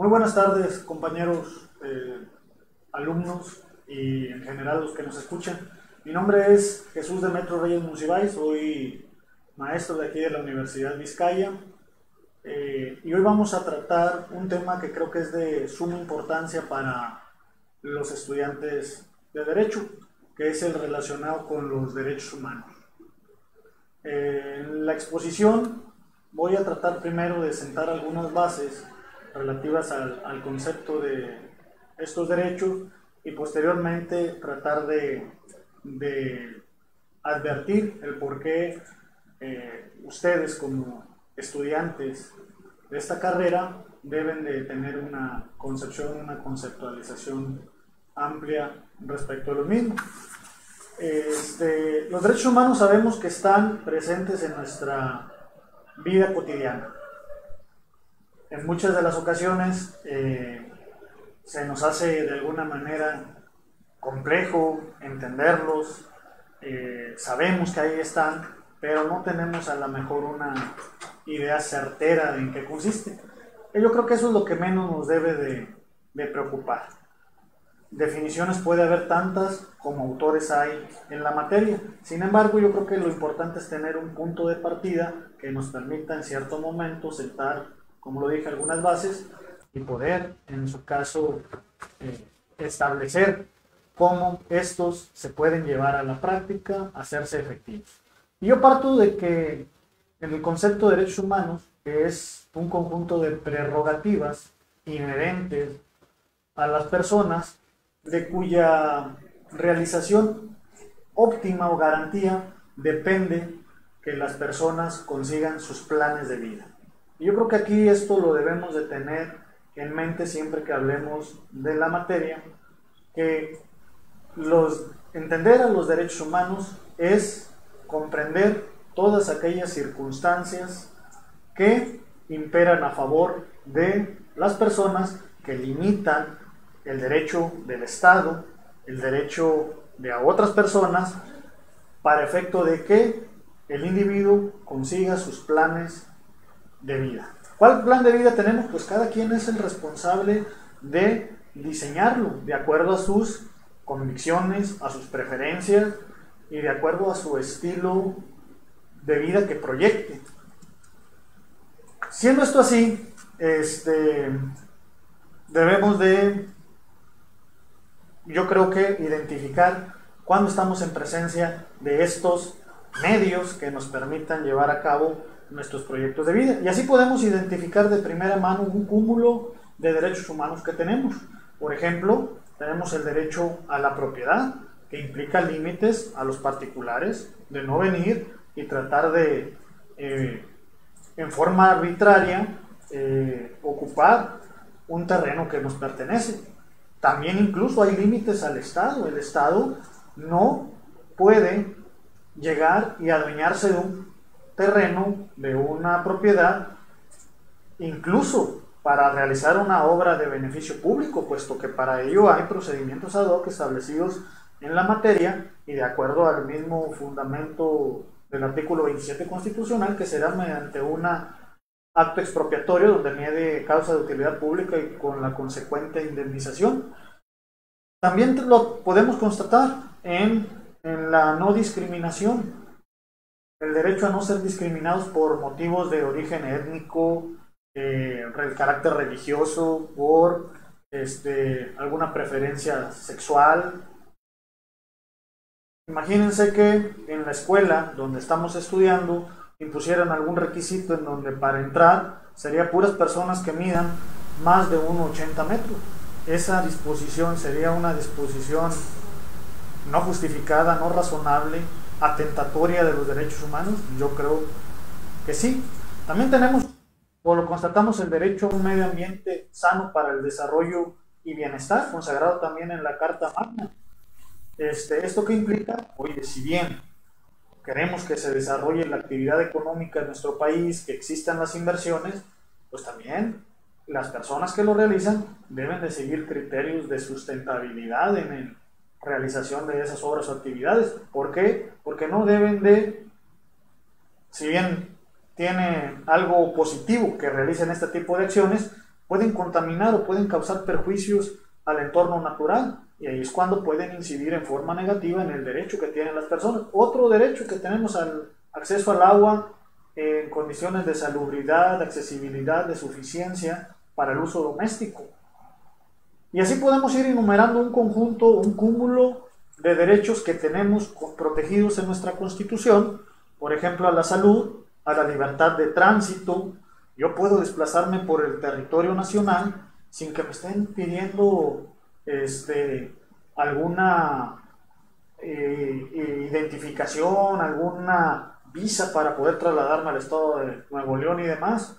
Muy buenas tardes, compañeros, alumnos y en general los que nos escuchan. Mi nombre es Jesús Demetrio Reyes Musibay, soy maestro de aquí de la Universidad Vizcaya y hoy vamos a tratar un tema que creo que es de suma importancia para los estudiantes de Derecho, que es el relacionado con los derechos humanos. En la exposición voy a tratar primero de sentar algunas bases relativas al concepto de estos derechos y posteriormente tratar de advertir el por qué ustedes como estudiantes de esta carrera deben de tener una concepción, una conceptualización amplia respecto a lo mismo. Los derechos humanos sabemos que están presentes en nuestra vida cotidiana. En muchas de las ocasiones se nos hace de alguna manera complejo entenderlos, sabemos que ahí están, pero no tenemos a lo mejor una idea certera de en qué consiste. Yo creo que eso es lo que menos nos debe de preocupar. Definiciones puede haber tantas como autores hay en la materia. Sin embargo, yo creo que lo importante es tener un punto de partida que nos permita en cierto momento sentar, como lo dije, algunas bases y poder, en su caso, establecer cómo estos se pueden llevar a la práctica, hacerse efectivos. Y yo parto de que en el concepto de derechos humanos, que es un conjunto de prerrogativas inherentes a las personas, de cuya realización óptima o garantía depende que las personas consigan sus planes de vida. Y yo creo que aquí esto lo debemos de tener en mente siempre que hablemos de la materia, que entender a los derechos humanos es comprender todas aquellas circunstancias que imperan a favor de las personas, que limitan el derecho del Estado, el derecho de a otras personas, para efecto de que el individuo consiga sus planes de vida. ¿Cuál plan de vida tenemos? Pues cada quien es el responsable de diseñarlo de acuerdo a sus convicciones, a sus preferencias y de acuerdo a su estilo de vida que proyecte. Siendo esto así, debemos de, yo creo que, identificar cuando estamos en presencia de estos medios que nos permitan llevar a cabo nuestros proyectos de vida. Y así podemos identificar de primera mano un cúmulo de derechos humanos que tenemos. Por ejemplo, tenemos el derecho a la propiedad, que implica límites a los particulares de no venir y tratar de, en forma arbitraria, ocupar un terreno que nos pertenece. También incluso hay límites al Estado. El Estado no puede llegar y adueñarse de un terreno, de una propiedad, incluso para realizar una obra de beneficio público, puesto que para ello hay procedimientos ad hoc establecidos en la materia y de acuerdo al mismo fundamento del artículo 27 constitucional, que será mediante un acto expropiatorio donde mide causa de utilidad pública y con la consecuente indemnización. También lo podemos constatar en la no discriminación, el derecho a no ser discriminados por motivos de origen étnico, el carácter religioso, por alguna preferencia sexual. Imagínense que en la escuela donde estamos estudiando impusieran algún requisito en donde para entrar sería puras personas que midan más de 1,80 metros. Esa disposición sería una disposición no justificada, no razonable, atentatoria de los derechos humanos. Yo creo que sí. También tenemos, o lo constatamos, el derecho a un medio ambiente sano para el desarrollo y bienestar, consagrado también en la Carta Magna. ¿Esto qué implica? Oye, si bien queremos que se desarrolle la actividad económica en nuestro país, que existan las inversiones, pues también las personas que lo realizan deben de seguir criterios de sustentabilidad en la realización de esas obras o actividades. ¿Por qué? Porque no deben de, si bien tiene algo positivo que realicen este tipo de acciones, pueden contaminar o pueden causar perjuicios al entorno natural, y ahí es cuando pueden incidir en forma negativa en el derecho que tienen las personas. Otro derecho que tenemos al acceso al agua en condiciones de salubridad, de accesibilidad, de suficiencia para el uso doméstico. Y así podemos ir enumerando un conjunto, un cúmulo de derechos que tenemos protegidos en nuestra Constitución, por ejemplo, a la salud, a la libertad de tránsito. Yo puedo desplazarme por el territorio nacional sin que me estén pidiendo alguna identificación, alguna visa para poder trasladarme al estado de Nuevo León y demás.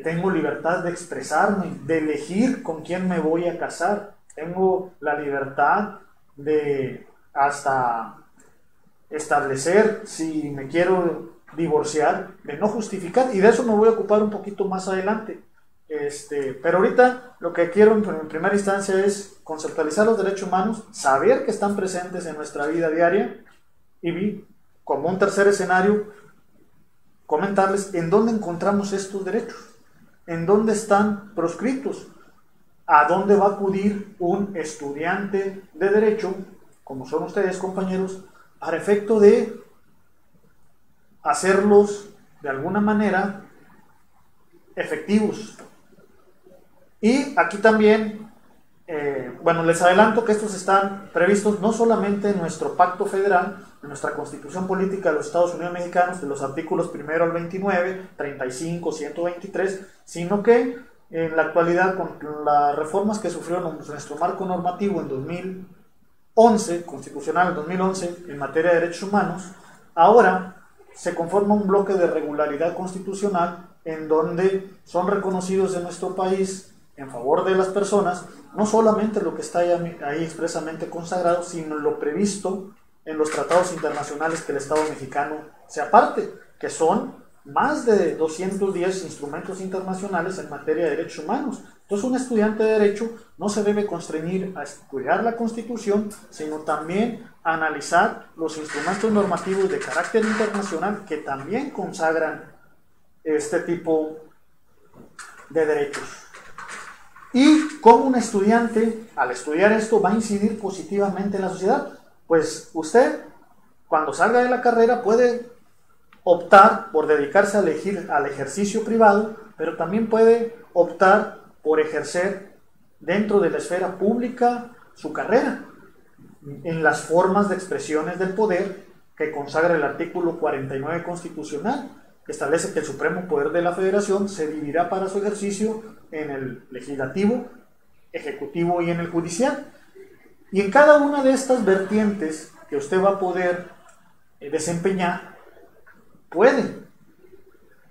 Tengo libertad de expresarme, de elegir con quién me voy a casar. Tengo la libertad de hasta establecer si me quiero divorciar, de no justificar, y de eso me voy a ocupar un poquito más adelante. Pero ahorita lo que quiero en primera instancia es conceptualizar los derechos humanos, saber que están presentes en nuestra vida diaria, y como un tercer escenario, comentarles en dónde encontramos estos derechos, en dónde están proscritos, a dónde va a acudir un estudiante de derecho, como son ustedes, compañeros, para efecto de hacerlos de alguna manera efectivos. Y aquí también, les adelanto que estos están previstos no solamente en nuestro pacto federal, en nuestra Constitución Política de los Estados Unidos Mexicanos, de los artículos 1 al 29, 35, 123, sino que en la actualidad, con las reformas que sufrió nuestro marco normativo en 2011, constitucional en 2011, en materia de derechos humanos, ahora se conforma un bloque de regularidad constitucional en donde son reconocidos en nuestro país en favor de las personas, no solamente lo que está ahí expresamente consagrado, sino lo previsto en los tratados internacionales que el Estado mexicano se aparte, que son más de 210 instrumentos internacionales en materia de derechos humanos. Entonces, un estudiante de derecho no se debe constreñir a estudiar la Constitución, sino también a analizar los instrumentos normativos de carácter internacional que también consagran este tipo de derechos. Y cómo un estudiante, al estudiar esto, va a incidir positivamente en la sociedad. Pues usted, cuando salga de la carrera, puede optar por dedicarse al ejercicio privado, pero también puede optar por ejercer dentro de la esfera pública su carrera, en las formas de expresiones del poder que consagra el artículo 49 constitucional, que establece que el supremo poder de la federación se dividirá para su ejercicio en el legislativo, ejecutivo y en el judicial. Y en cada una de estas vertientes que usted va a poder desempeñar, puede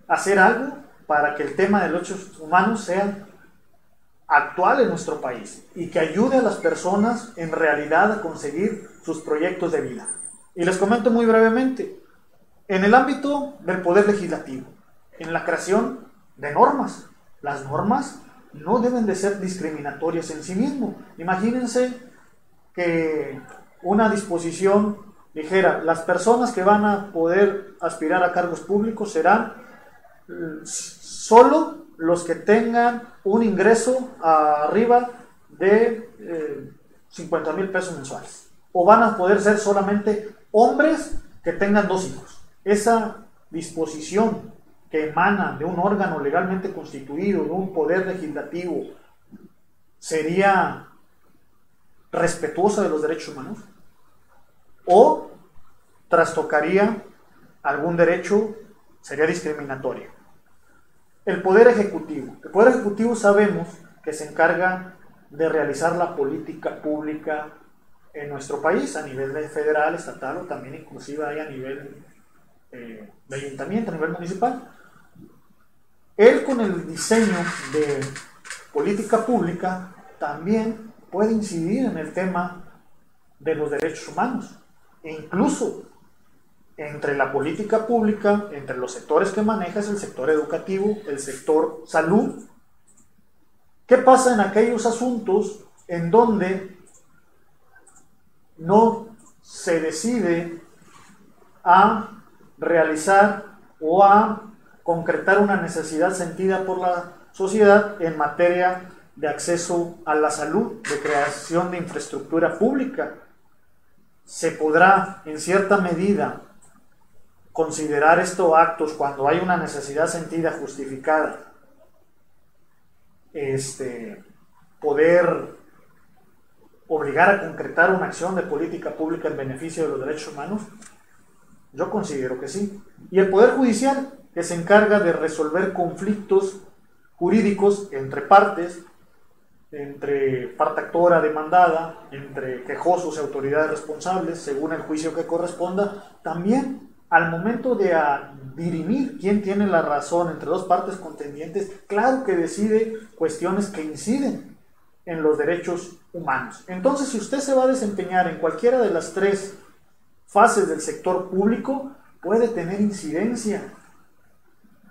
hacer algo para que el tema de los derechos humanos sea actual en nuestro país y que ayude a las personas en realidad a conseguir sus proyectos de vida. Y les comento muy brevemente, en el ámbito del poder legislativo, en la creación de normas, las normas no deben de ser discriminatorias en sí mismo. Imagínense que una disposición dijera, las personas que van a poder aspirar a cargos públicos serán solo los que tengan un ingreso arriba de 50,000 pesos mensuales, o van a poder ser solamente hombres que tengan 2 hijos. Esa disposición que emana de un órgano legalmente constituido, de un poder legislativo, ¿sería respetuosa de los derechos humanos? ¿O trastocaría algún derecho? ¿Sería discriminatoria? El Poder Ejecutivo. El Poder Ejecutivo sabemos que se encarga de realizar la política pública en nuestro país, a nivel federal, estatal o también inclusive ahí a nivel de ayuntamiento, a nivel municipal. Él, con el diseño de política pública, también puede incidir en el tema de los derechos humanos, e incluso entre la política pública, entre los sectores que maneja, es el sector educativo, el sector salud. ¿Qué pasa en aquellos asuntos en donde no se decide a realizar o a concretar una necesidad sentida por la sociedad en materia de acceso a la salud, de creación de infraestructura pública. Se podrá, en cierta medida, considerar estos actos cuando hay una necesidad sentida, justificada, poder obligar a concretar una acción de política pública en beneficio de los derechos humanos. Yo considero que sí. Y el Poder Judicial, que se encarga de resolver conflictos jurídicos entre partes, entre parte actora demandada, entre quejosos y autoridades responsables, según el juicio que corresponda, también al momento de dirimir quién tiene la razón entre dos partes contendientes, claro que decide cuestiones que inciden en los derechos humanos. Entonces, si usted se va a desempeñar en cualquiera de las tres fases del sector público, puede tener incidencia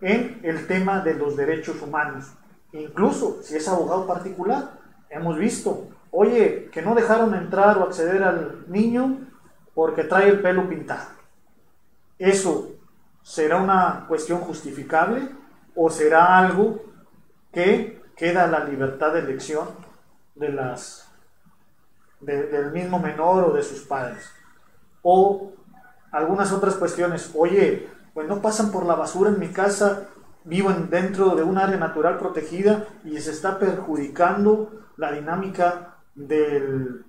en el tema de los derechos humanos. Incluso si es abogado particular, hemos visto, oye, que no dejaron entrar o acceder al niño porque trae el pelo pintado. ¿Eso será una cuestión justificable o será algo que queda a la libertad de elección del mismo menor o de sus padres? O algunas otras cuestiones, oye, pues no pasan por la basura en mi casa, vivo dentro de un área natural protegida y se está perjudicando la dinámica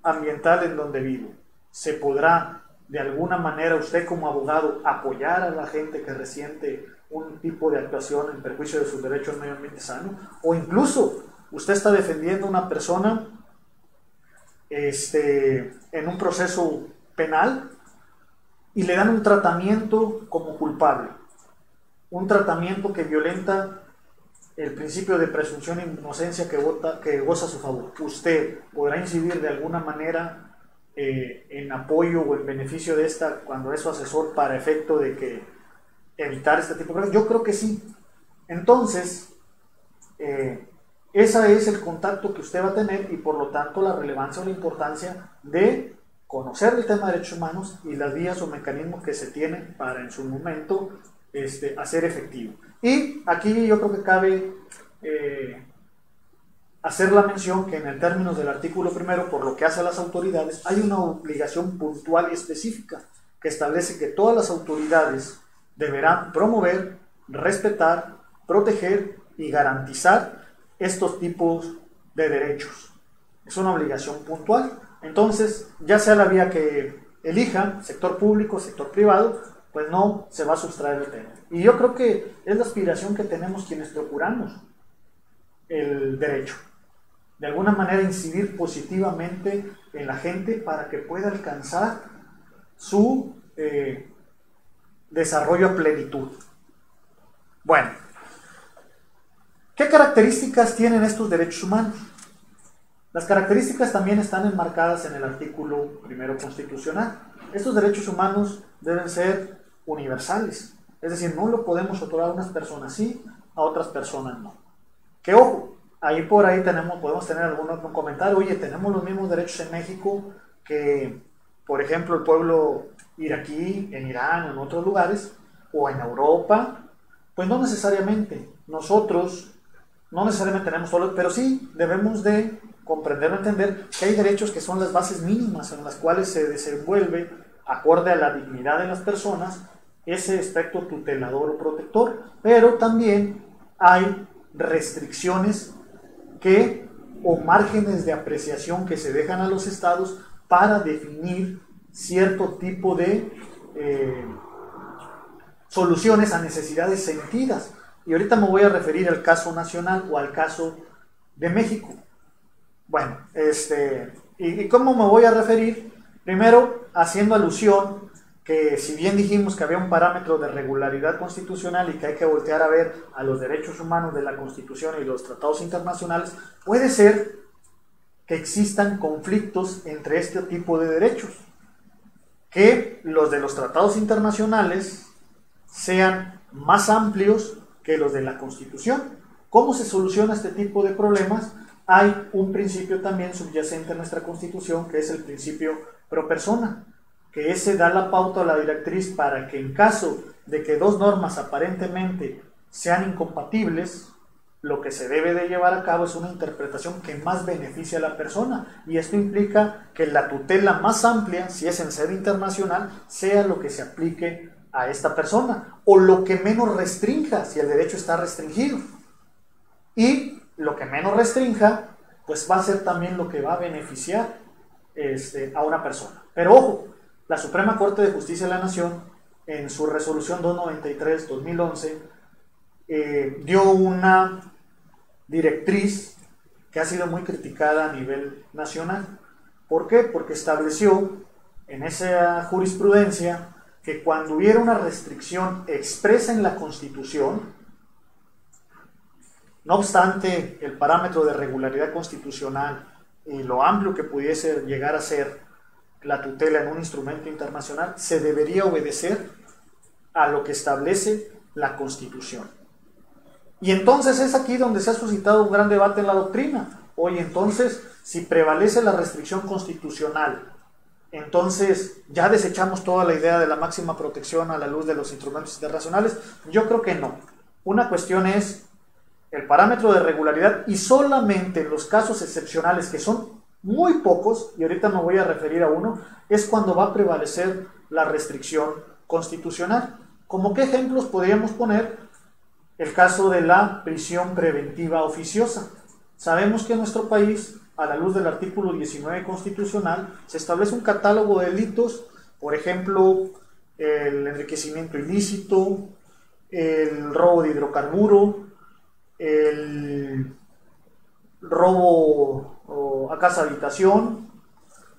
ambiental en donde vivo. ¿Se podrá de alguna manera usted como abogado apoyar a la gente que resiente un tipo de actuación en perjuicio de sus derechos al medio ambiente sano? O incluso usted está defendiendo a una persona en un proceso penal y le dan un tratamiento como culpable, un tratamiento que violenta el principio de presunción de inocencia que goza a su favor. ¿Usted podrá incidir de alguna manera en apoyo o en beneficio de esta cuando es su asesor para efecto de que evitar este tipo de problemas? Yo creo que sí. Entonces, ese es el contacto que usted va a tener y por lo tanto la relevancia o la importancia de conocer el tema de derechos humanos y las vías o mecanismos que se tienen para en su momento hacer efectivo. Y aquí yo creo que cabe hacer la mención que en el términos del artículo primero, por lo que hace a las autoridades, hay una obligación puntual y específica que establece que todas las autoridades deberán promover, respetar, proteger y garantizar estos tipos de derechos. Es una obligación puntual. Entonces, ya sea la vía que elija, sector público, sector privado, pues no se va a sustraer el tema. Y yo creo que es la aspiración que tenemos quienes procuramos el derecho. De alguna manera incidir positivamente en la gente para que pueda alcanzar su desarrollo a plenitud. Bueno, ¿qué características tienen estos derechos humanos? Las características también están enmarcadas en el artículo primero constitucional. Estos derechos humanos deben ser universales, es decir, no lo podemos otorgar a unas personas sí, a otras personas no. Que ojo, ahí por ahí podemos tener algún comentario, oye, tenemos los mismos derechos en México que, por ejemplo, el pueblo iraquí, en Irán o en otros lugares, o en Europa. Pues no necesariamente, nosotros no necesariamente tenemos todos, pero sí debemos de comprender o entender que hay derechos que son las bases mínimas en las cuales se desenvuelve, acorde a la dignidad de las personas, ese aspecto tutelador o protector, pero también hay restricciones o márgenes de apreciación que se dejan a los estados para definir cierto tipo de soluciones a necesidades sentidas. Y ahorita me voy a referir al caso nacional o al caso de México. Bueno, ¿y cómo me voy a referir? Primero, haciendo alusión que si bien dijimos que había un parámetro de regularidad constitucional y que hay que voltear a ver a los derechos humanos de la Constitución y los tratados internacionales, puede ser que existan conflictos entre este tipo de derechos, que los de los tratados internacionales sean más amplios que los de la Constitución. ¿Cómo se soluciona este tipo de problemas? Hay un principio también subyacente a nuestra Constitución, que es el principio pro persona, que ese da la pauta o la directriz para que en caso de que dos normas aparentemente sean incompatibles, lo que se debe de llevar a cabo es una interpretación que más beneficie a la persona, y esto implica que la tutela más amplia, si es en sede internacional, sea lo que se aplique a esta persona, o lo que menos restrinja si el derecho está restringido, y lo que menos restrinja pues va a ser también lo que va a beneficiar a una persona. Pero ojo, la Suprema Corte de Justicia de la Nación en su resolución 293-2011 dio una directriz que ha sido muy criticada a nivel nacional. ¿Por qué? Porque estableció en esa jurisprudencia que cuando hubiera una restricción expresa en la Constitución, no obstante el parámetro de regularidad constitucional y lo amplio que pudiese llegar a ser la tutela en un instrumento internacional, se debería obedecer a lo que establece la Constitución. Y entonces es aquí donde se ha suscitado un gran debate en la doctrina. Oye, entonces, si prevalece la restricción constitucional, entonces ya desechamos toda la idea de la máxima protección a la luz de los instrumentos internacionales. Yo creo que no. Una cuestión es el parámetro de regularidad, y solamente en los casos excepcionales, que son muy pocos, y ahorita me voy a referir a uno, es cuando va a prevalecer la restricción constitucional. ¿Como qué ejemplos podríamos poner? El caso de la prisión preventiva oficiosa. Sabemos que en nuestro país, a la luz del artículo 19 constitucional, se establece un catálogo de delitos, por ejemplo, el enriquecimiento ilícito, el robo de hidrocarburo, el robo a casa habitación,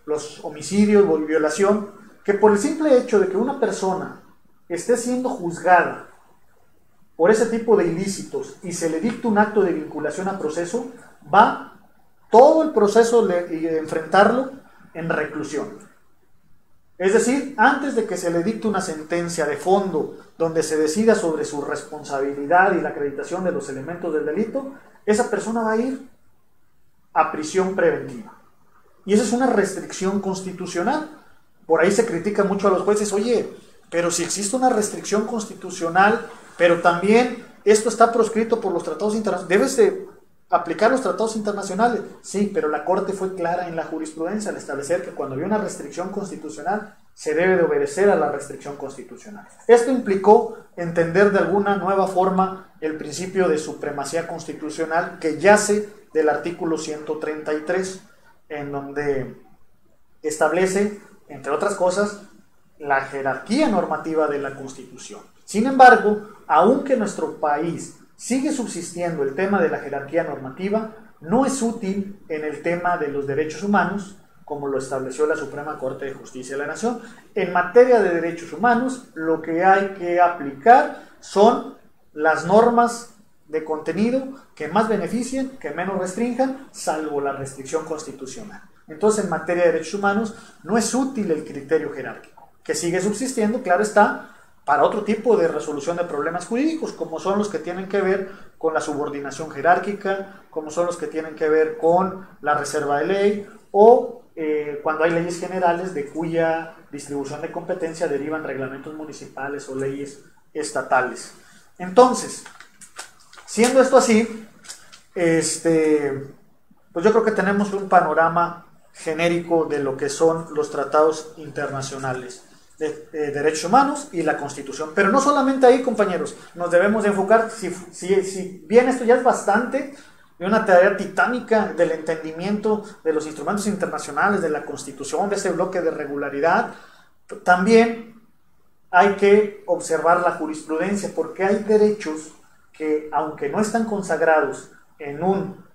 los homicidios o violación, que por el simple hecho de que una persona esté siendo juzgada por ese tipo de ilícitos y se le dicta un acto de vinculación a proceso, va todo el proceso de enfrentarlo en reclusión. Es decir, antes de que se le dicte una sentencia de fondo donde se decida sobre su responsabilidad y la acreditación de los elementos del delito, esa persona va a ir a prisión preventiva. Y esa es una restricción constitucional. Por ahí se critica mucho a los jueces, oye, pero si existe una restricción constitucional, pero también esto está proscrito por los tratados internacionales, ¿debes de aplicar los tratados internacionales? Sí, pero la Corte fue clara en la jurisprudencia al establecer que cuando hay una restricción constitucional se debe de obedecer a la restricción constitucional. Esto implicó entender de alguna nueva forma el principio de supremacía constitucional que yace del artículo 133, en donde establece, entre otras cosas, la jerarquía normativa de la Constitución. Sin embargo, aunque en nuestro país sigue subsistiendo el tema de la jerarquía normativa, no es útil en el tema de los derechos humanos, como lo estableció la Suprema Corte de Justicia de la Nación. En materia de derechos humanos, lo que hay que aplicar son las normas de contenido que más beneficien, que menos restrinjan, salvo la restricción constitucional. Entonces, en materia de derechos humanos, no es útil el criterio jerárquico, que sigue subsistiendo, claro está, para otro tipo de resolución de problemas jurídicos, como son los que tienen que ver con la subordinación jerárquica, como son los que tienen que ver con la reserva de ley, o cuando hay leyes generales de cuya distribución de competencia derivan reglamentos municipales o leyes estatales. Entonces, siendo esto así, pues yo creo que tenemos un panorama genérico de lo que son los tratados internacionales de derechos humanos y la Constitución. Pero no solamente ahí, compañeros, nos debemos de enfocar, si bien esto ya es bastante, de una tarea titánica del entendimiento de los instrumentos internacionales, de la Constitución, de ese bloque de regularidad, también hay que observar la jurisprudencia, porque hay derechos que, aunque no están consagrados en un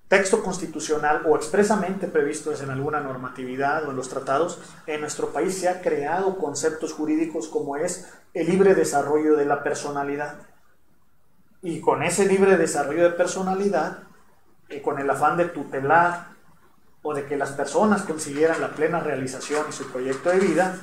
texto constitucional o expresamente previstos en alguna normatividad o en los tratados, en nuestro país se ha creado conceptos jurídicos como es el libre desarrollo de la personalidad. Y con ese libre desarrollo de personalidad, con el afán de tutelar o de que las personas consiguieran la plena realización y su proyecto de vida,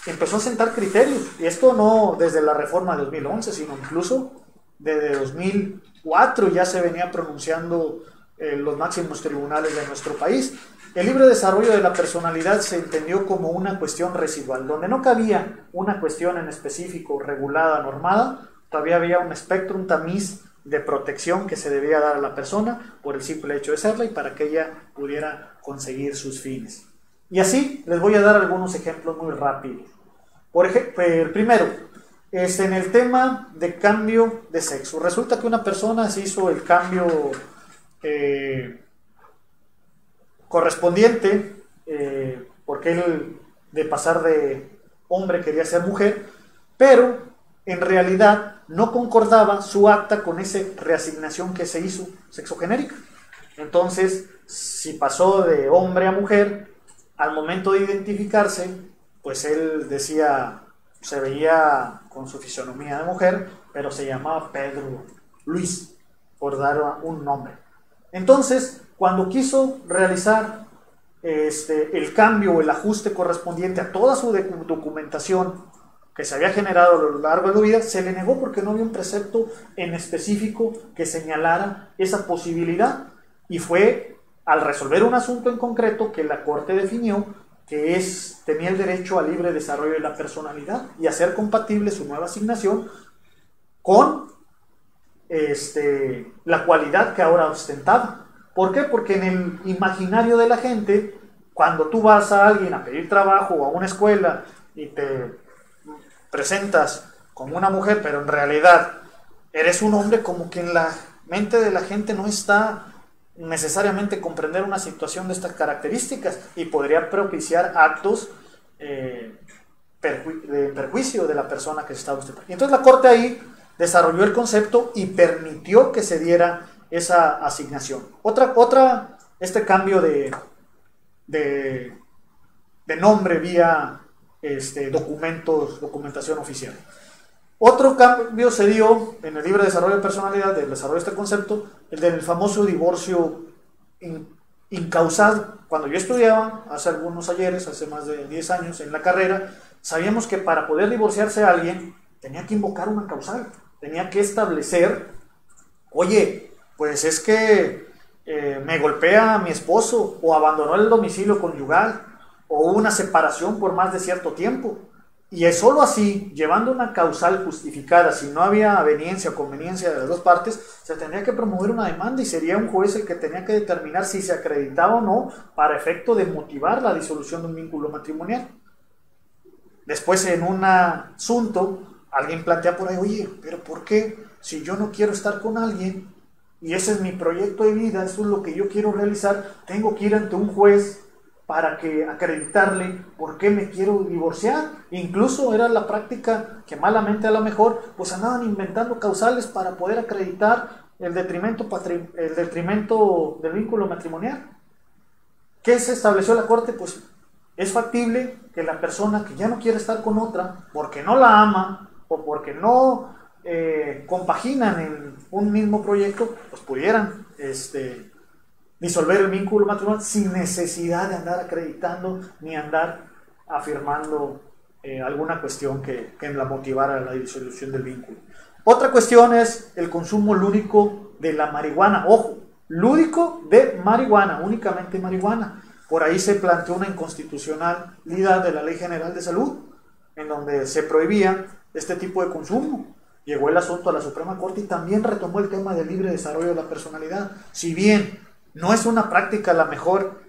empezó a sentar criterios. Y esto no desde la reforma de 2011, sino incluso desde 2004 ya se venía pronunciando los máximos tribunales de nuestro país. El libre desarrollo de la personalidad se entendió como una cuestión residual, donde no cabía una cuestión en específico regulada, normada. Todavía había un espectro, un tamiz de protección que se debía dar a la persona por el simple hecho de serla y para que ella pudiera conseguir sus fines. Y así les voy a dar algunos ejemplos muy rápidos. Por ejemplo, el primero, en el tema de cambio de sexo. Resulta que una persona se hizo el cambio correspondiente, porque él de pasar de hombre quería ser mujer, pero en realidad no concordaba su acta con esa reasignación que se hizo sexogenérica. Entonces, si pasó de hombre a mujer, al momento de identificarse, pues él decía, se veía con su fisonomía de mujer, pero se llamaba Pedro Luis, por dar un nombre. Entonces, cuando quiso realizar el cambio o el ajuste correspondiente a toda su documentación que se había generado a lo largo de la vida, se le negó porque no había un precepto en específico que señalara esa posibilidad, y fue al resolver un asunto en concreto que la Corte definió que tenía el derecho al libre desarrollo de la personalidad y hacer compatible su nueva asignación con la cualidad que ahora ostentaba. ¿Por qué? Porque en el imaginario de la gente, cuando tú vas a alguien a pedir trabajo o a una escuela y te presentas como una mujer, pero en realidad eres un hombre, como que en la mente de la gente no está necesariamente comprender una situación de estas características y podría propiciar actos de perjuicio de la persona que se está obstetando. Y entonces la Corte ahí desarrolló el concepto y permitió que se diera esa asignación. Este cambio de nombre vía documentación oficial. Otro cambio se dio en el libre desarrollo de personalidad, del desarrollo de este concepto, el del famoso divorcio incausado. Cuando yo estudiaba, hace algunos ayeres, hace más de 10 años, en la carrera, sabíamos que para poder divorciarse a alguien, tenía que invocar una causal, tenía que establecer, oye, pues es que me golpea a mi esposo, o abandonó el domicilio conyugal, o hubo una separación por más de cierto tiempo. Y es solo así, llevando una causal justificada, si no había aveniencia o conveniencia de las dos partes, se tendría que promover una demanda y sería un juez el que tenía que determinar si se acreditaba o no para efecto de motivar la disolución de un vínculo matrimonial. Después, en un asunto, alguien plantea por ahí, oye, pero ¿por qué? Si yo no quiero estar con alguien y ese es mi proyecto de vida, eso es lo que yo quiero realizar, tengo que ir ante un juez para que acreditarle por qué me quiero divorciar. Incluso era la práctica que malamente a lo mejor pues andaban inventando causales para poder acreditar el detrimento del vínculo matrimonial. ¿Qué se estableció la Corte? Pues es factible que la persona que ya no quiere estar con otra porque no la ama o porque no compaginan en un mismo proyecto, pues pudieran disolver el vínculo matrimonial sin necesidad de andar acreditando ni andar afirmando alguna cuestión que la motivara a la disolución del vínculo. Otra cuestión es el consumo lúdico de la marihuana. Ojo, lúdico de marihuana, únicamente marihuana. Por ahí se planteó una inconstitucionalidad de la Ley General de Salud, en donde se prohibía este tipo de consumo. Llegó el asunto a la Suprema Corte y también retomó el tema del libre desarrollo de la personalidad. Si bien no es una práctica a la mejor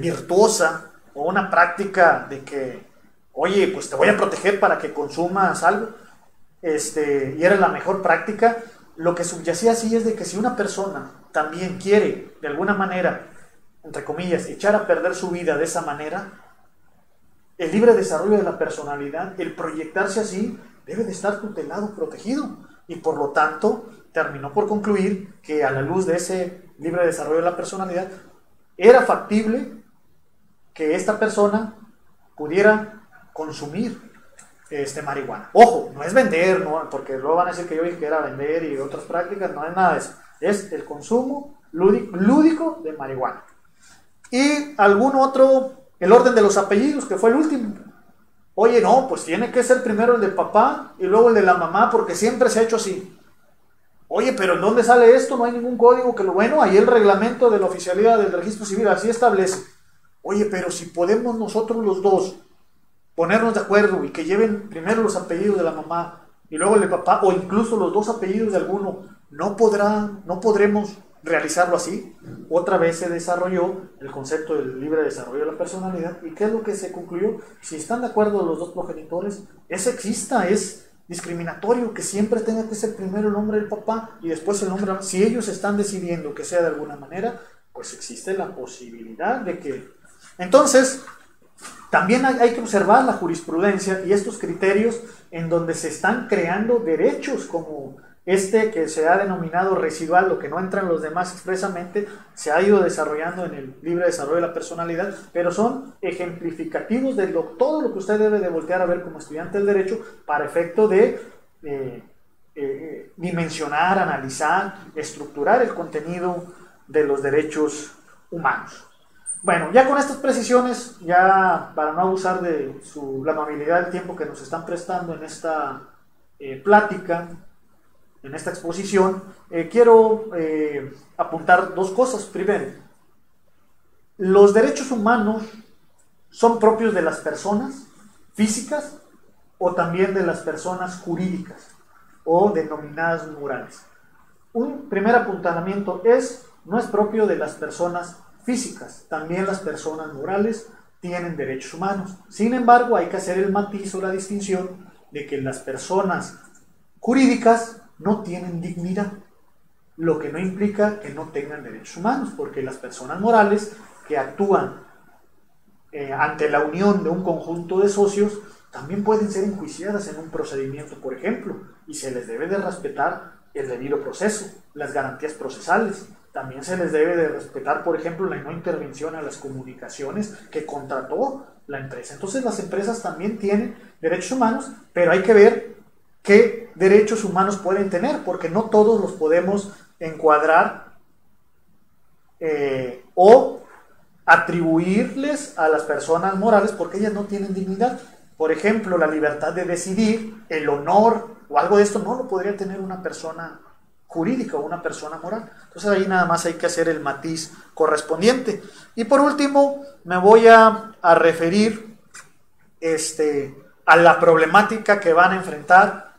virtuosa, o una práctica de que, oye, pues te voy a proteger para que consumas algo, y era la mejor práctica, lo que subyacía así es de que si una persona también quiere, de alguna manera, entre comillas, echar a perder su vida de esa manera, el libre desarrollo de la personalidad, el proyectarse así, debe de estar tutelado, protegido, y por lo tanto terminó por concluir que a la luz de ese libre desarrollo de la personalidad era factible que esta persona pudiera consumir marihuana. Ojo, no es vender, ¿no? Porque luego van a decir que yo dije que era vender y otras prácticas, no es nada de eso, es el consumo lúdico de marihuana. Y algún otro, el orden de los apellidos, que fue el último. Oye, no, pues tiene que ser primero el de papá y luego el de la mamá, porque siempre se ha hecho así. Oye, pero ¿en dónde sale esto? No hay ningún código que lo... Bueno, ahí el reglamento de la oficialidad del registro civil así establece. Oye, pero si podemos nosotros los dos ponernos de acuerdo y que lleven primero los apellidos de la mamá y luego el de papá, o incluso los dos apellidos de alguno, no podremos realizarlo así. Otra vez se desarrolló el concepto del libre desarrollo de la personalidad. ¿Y qué es lo que se concluyó? Si están de acuerdo los dos progenitores, es sexista, es discriminatorio que siempre tenga que ser primero el nombre del papá y después el nombre. Si ellos están decidiendo que sea de alguna manera, pues existe la posibilidad de que... Entonces, también hay que observar la jurisprudencia y estos criterios en donde se están creando derechos como este que se ha denominado residual, lo que no entra en los demás expresamente, se ha ido desarrollando en el libre desarrollo de la personalidad, pero son ejemplificativos de todo lo que usted debe de voltear a ver como estudiante del derecho para efecto de dimensionar, analizar, estructurar el contenido de los derechos humanos. Bueno, ya con estas precisiones, ya para no abusar de la amabilidad del tiempo que nos están prestando en esta plática, en esta exposición, quiero apuntar dos cosas. Primero, los derechos humanos son propios de las personas físicas o también de las personas jurídicas o denominadas morales. Un primer apuntamiento no es propio de las personas físicas, también las personas morales tienen derechos humanos. Sin embargo, hay que hacer el matiz o la distinción de que las personas jurídicas no tienen dignidad, lo que no implica que no tengan derechos humanos, porque las personas morales que actúan ante la unión de un conjunto de socios también pueden ser enjuiciadas en un procedimiento, por ejemplo, y se les debe de respetar el debido proceso, las garantías procesales. También se les debe de respetar, por ejemplo, la no intervención a las comunicaciones que contrató la empresa. Entonces las empresas también tienen derechos humanos, pero hay que ver qué derechos humanos pueden tener, porque no todos los podemos encuadrar o atribuirles a las personas morales porque ellas no tienen dignidad. Por ejemplo, la libertad de decidir, el honor o algo de esto no lo podría tener una persona jurídica o una persona moral. Entonces ahí nada más hay que hacer el matiz correspondiente. Y por último, me voy a referir a la problemática que van a enfrentar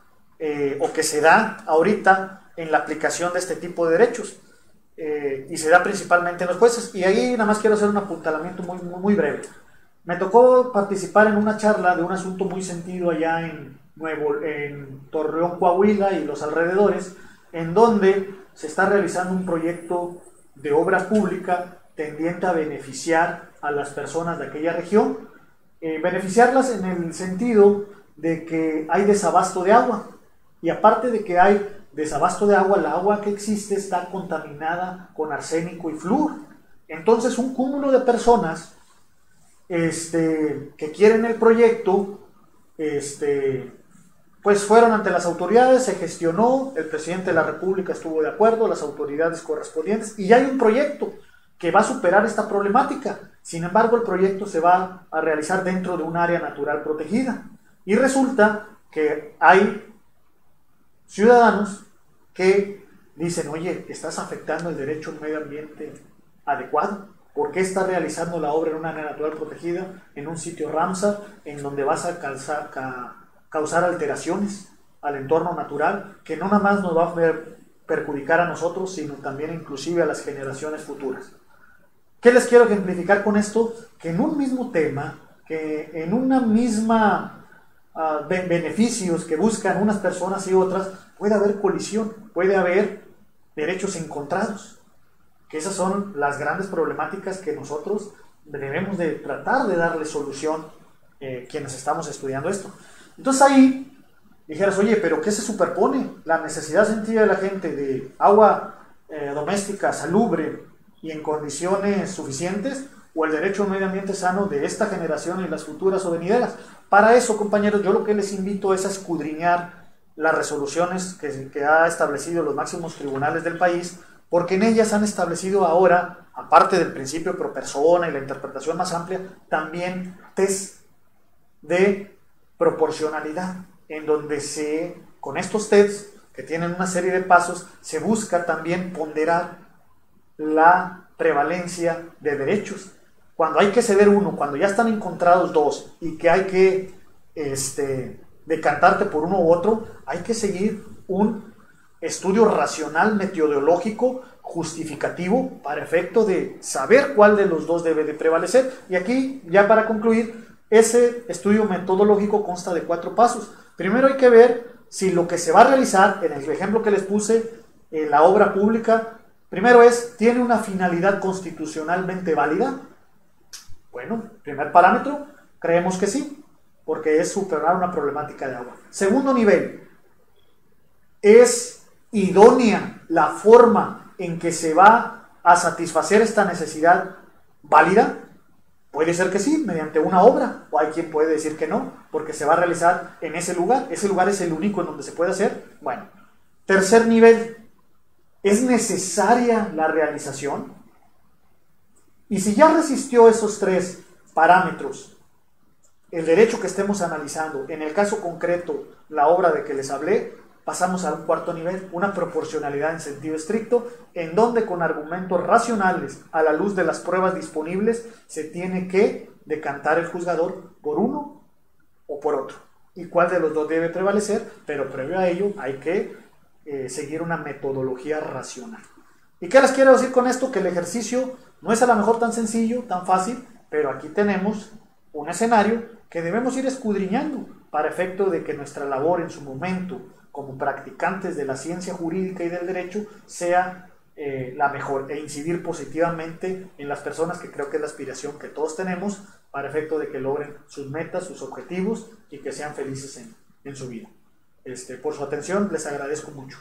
o que se da ahorita en la aplicación de este tipo de derechos. Y se da principalmente en los jueces. Y ahí nada más quiero hacer un apuntalamiento muy breve. Me tocó participar en una charla de un asunto muy sentido allá en Torreón, Coahuila y los alrededores, en donde se está realizando un proyecto de obra pública tendiente a beneficiar a las personas de aquella región, beneficiarlas en el sentido de que hay desabasto de agua, y aparte de que hay desabasto de agua, la agua que existe está contaminada con arsénico y flúor. Entonces un cúmulo de personas que quieren el proyecto, pues fueron ante las autoridades, se gestionó, el presidente de la República estuvo de acuerdo, las autoridades correspondientes, y ya hay un proyecto que va a superar esta problemática. Sin embargo, el proyecto se va a realizar dentro de un área natural protegida. Y resulta que hay ciudadanos que dicen, oye, estás afectando el derecho a un medio ambiente adecuado. ¿Por qué estás realizando la obra en un área natural protegida, en un sitio Ramsar, en donde vas a causar alteraciones al entorno natural, que no nada más nos va a perjudicar a nosotros, sino también inclusive a las generaciones futuras? ¿Qué les quiero ejemplificar con esto? Que en un mismo tema, que en una misma beneficios que buscan unas personas y otras, puede haber colisión, puede haber derechos encontrados, que esas son las grandes problemáticas que nosotros debemos de tratar de darle solución quienes estamos estudiando esto. Entonces ahí dijeras, oye, pero ¿qué se superpone? La necesidad sentida de la gente de agua doméstica, salubre y en condiciones suficientes, o el derecho a un medio ambiente sano de esta generación y las futuras o venideras. Para eso, compañeros, yo lo que les invito es a escudriñar las resoluciones que ha establecido los máximos tribunales del país, porque en ellas han establecido ahora, aparte del principio pro persona y la interpretación más amplia, también test de proporcionalidad, en donde con estos tests, que tienen una serie de pasos, se busca también ponderar la prevalencia de derechos. Cuando hay que ceder uno, cuando ya están encontrados dos, y que hay que decantarte por uno u otro, hay que seguir un estudio racional, metodológico, justificativo, para efecto de saber cuál de los dos debe de prevalecer. Y aquí, ya para concluir, ese estudio metodológico consta de 4 pasos. Primero hay que ver si lo que se va a realizar, en el ejemplo que les puse, en la obra pública, primero ¿tiene una finalidad constitucionalmente válida? Bueno, primer parámetro, creemos que sí, porque es superar una problemática de agua. Segundo nivel, ¿es idónea la forma en que se va a satisfacer esta necesidad válida? Puede ser que sí, mediante una obra, o hay quien puede decir que no, porque se va a realizar en ese lugar es el único en donde se puede hacer. Bueno, tercer nivel, ¿es necesaria la realización? Y si ya resistió esos 3 parámetros, el derecho que estemos analizando, en el caso concreto, la obra de que les hablé, pasamos a un cuarto nivel, una proporcionalidad en sentido estricto, en donde con argumentos racionales, a la luz de las pruebas disponibles, se tiene que decantar el juzgador por uno o por otro. ¿Y cuál de los dos debe prevalecer? Pero previo a ello hay que seguir una metodología racional. ¿Y qué les quiero decir con esto? Que el ejercicio no es a lo mejor tan sencillo, tan fácil, pero aquí tenemos un escenario que debemos ir escudriñando para efecto de que nuestra labor en su momento como practicantes de la ciencia jurídica y del derecho sea la mejor, e incidir positivamente en las personas, que creo que es la aspiración que todos tenemos, para efecto de que logren sus metas, sus objetivos y que sean felices en su vida. Por su atención les agradezco mucho.